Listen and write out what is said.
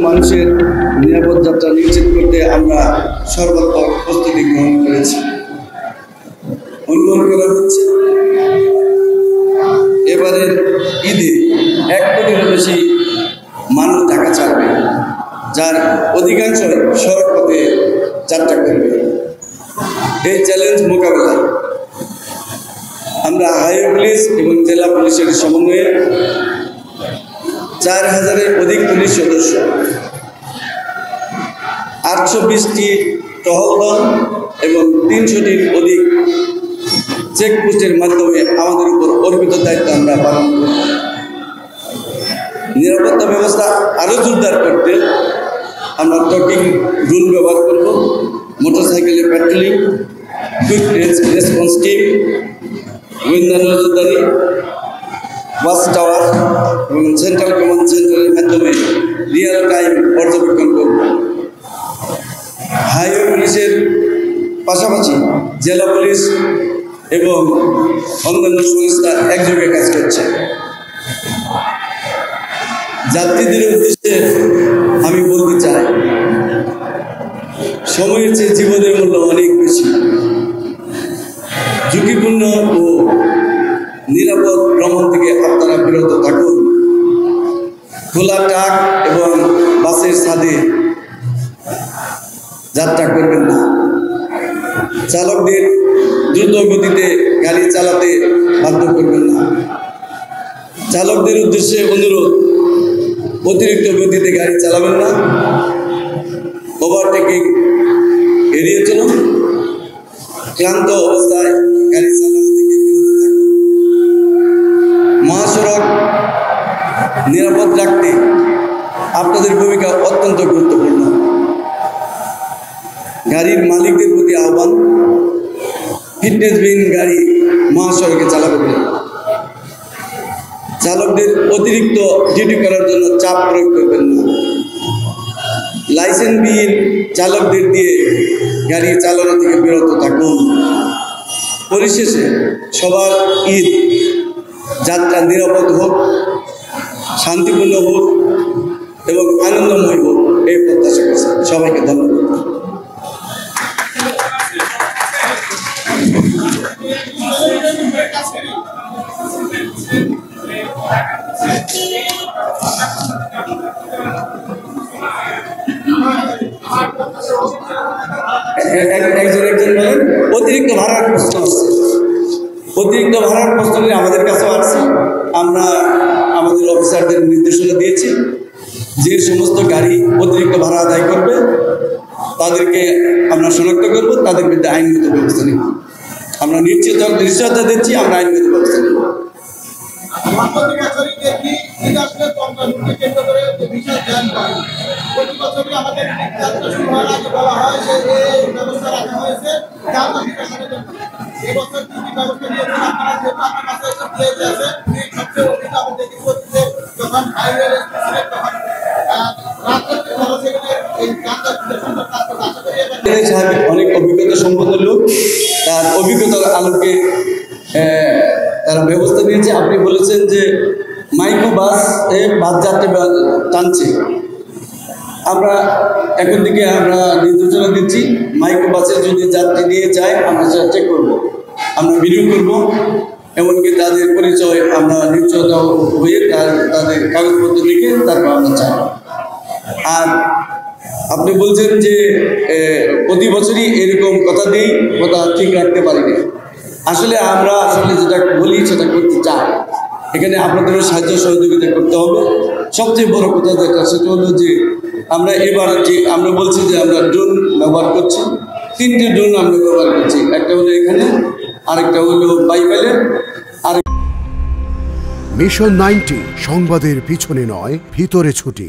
মানুষের নিরাপদ যাত্রা নিশ্চিত করতে আমরা সর্বাত্মক প্রস্তুতি গ্রহণ করেছি। অনুমান করা হচ্ছে এবারের ঈদে 1 কোটিরও বেশি মানুষ ঢাকা ছাড়বে, যার অধিকাংশ সড়ক পথে যাত্রা করবে। এই চ্যালেঞ্জ মোকাবেলায় আমরা হাইওয়ে পুলিশ এবং জেলা পুলিশের সমন্বয়ে 4000-এর অধিক পুলিশ সদস্য, 820টি টহল দল এবং 300টির অধিক চেকপোস্টের মাধ্যমে আমাদের উপর অর্পিত দায়িত্ব আমরা পালন করব। নিরাপত্তা ব্যবস্থা আরও জোরদার করতে আমরা টকিং ড্রোন ব্যবহার করব, মোটরসাইকেলের প্যাট্রোলিং, কুইক রেসপন্স টিম, গোয়েন্দা নজরদারি, ওয়াচ টাওয়ার এবং সেন্ট্রাল কমান্ড সেন্টারের মাধ্যমে রিয়েল টাইম পর্যবেক্ষণ করব। হাইওয়ে পুলিশের পাশাপাশি জেলা পুলিশ এবং অন্যান্য সংস্থা একযোগে কাজ করছে। যাত্রীদের উদ্দেশ্যে আমি বলতে চাই, সময়ের চেয়ে জীবনের মূল্য অনেক বেশি। ঝুঁকিপূর্ণ ও নিরাপদ ভ্রমণ থেকে আপনারা বিরত থাকুন। খোলা ট্রাক এবং বাসের ছাদে যাত্রা করবেন না। চালকদের দ্রুত গতিতে গাড়ি চালাতে বাধ্য করবেন না। চালকদের উদ্দেশ্যে অনুরোধ, অতিরিক্ত গতিতে গাড়ি চালাবেন না। ওভারটেকিং এড়িয়ে চলুন। ক্লান্ত অবস্থায় গাড়ি চালানো থেকে বিরত থাকুন। মহাসড়ক নিরাপদ রাখতে আপনাদের ভূমিকা অত্যন্ত গুরুত্বপূর্ণ। গাড়ির মালিকদের প্রতি আহ্বান, ফিটনেসবিহীন গাড়ি মহাসড়কে চালাবেন না। চালকদের অতিরিক্ত ডিউটি করার জন্য চাপ প্রয়োগ করবেন না। লাইসেন্সবিহীন চালকদের দিয়ে গাড়ি চালানো থেকে বিরত থাকুন। পরিশেষে সবার ঈদ যাত্রা নিরাপদ হোক, শান্তিপূর্ণ হোক এবং আনন্দময় হোক, এই প্রত্যাশা করছি। সবাইকে ধন্যবাদ। একজন বলেন অতিরিক্ত ভাড়ার প্রশ্ন আছে। অতিরিক্ত ভাড়ার প্রশ্ন আমাদের কাছেও আসছে। আমরা আমাদের অফিসারদের নির্দেশনা দিয়েছি, যে সমস্ত গাড়ি অতিরিক্ত ভাড়া আদায় করবে তাদেরকে আমরা শনাক্ত করব, তাদের বিরুদ্ধে আইনগত ব্যবস্থা নেব। আমরা নিশ্চয়তা দিচ্ছি, আমরা আইনগত ব্যবস্থা নেব। অনেক অভিজ্ঞতা সম্পন্ন লোক, তার অভিজ্ঞতার আলোকে তারা ব্যবস্থা নিয়েছে। আপনি বলেছেন যে মাইক্রো বাস যাত্রী টানছে। আমরা এখন থেকে আমরা নির্দেশনা দিচ্ছি, মাইক্রো বাসে যদি যাত্রী নিয়ে যায় আমরা সেটা চেক করবো, আমরা ভিডিও করবো, এমনকি তাদের পরিচয় আমরা নিশ্চয়তা হয়ে তাদের কাগজপত্র লিখে তারপর আমরা চাই। আর আপনি বলছেন যে প্রতি বছরই এরকম কথা দিই, কথা ঠিক রাখতে পারি না। আসলে আমরা যেটা বলি সেটা করতে চাই। এখানে আপনাদেরও সাহায্য সহযোগিতা করতে হবে। সবচেয়ে বড় কথা যেটা, সেটা হলো যে আমরা এবার যে আমরা বলছি যে আমরা ড্রোন ব্যবহার করছি। 3টে ড্রোন আমরা ব্যবহার করছি। একটা হলো এখানে, আরেকটা হলো বাইবেলে, আর মিশন 90 সংবাদের পিছনে নয়, ভিতরে ছুটি।